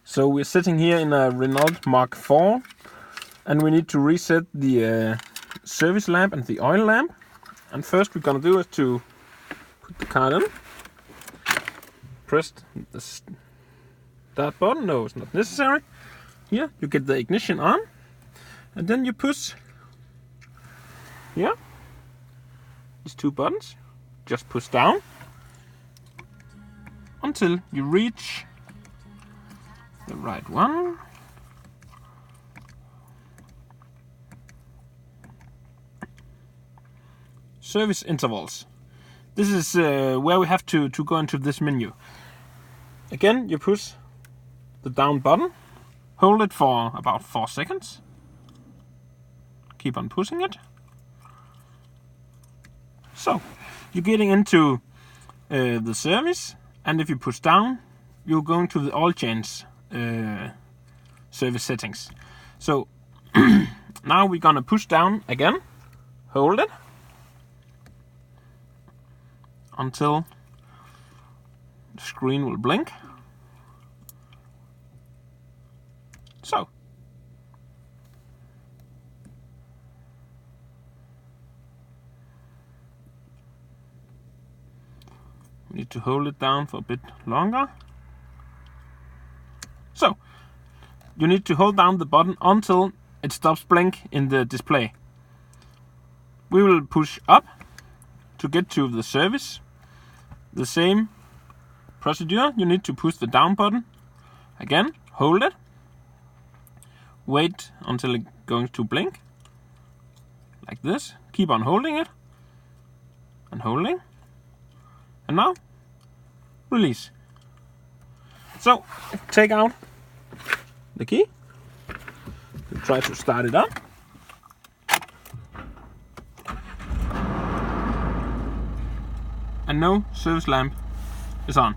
So we're sitting here in a Renault Mark IV, and we need to reset the service lamp and the oil lamp. And first we're gonna do is to put the card in, press the start button. No, it's not necessary. Here you get the ignition on, and then you push here these two buttons. Just push down until you reach the right one. Service intervals. This is where we have to go into this menu. Again, you push the down button, hold it for about 4 seconds, keep on pushing it. So you're getting into the service, and if you push down, you're going to the oil change service settings. So now we're gonna push down again, hold it until the screen will blink. So we need to hold it down for a bit longer. So you need to hold down the button until it stops blink in the display. We will push up to get to the service. The same procedure. You need to push the down button again, hold it, wait until it's going to blink like this, keep on holding it and holding, and now release. So take out the key and try to start it up. And no service lamp is on.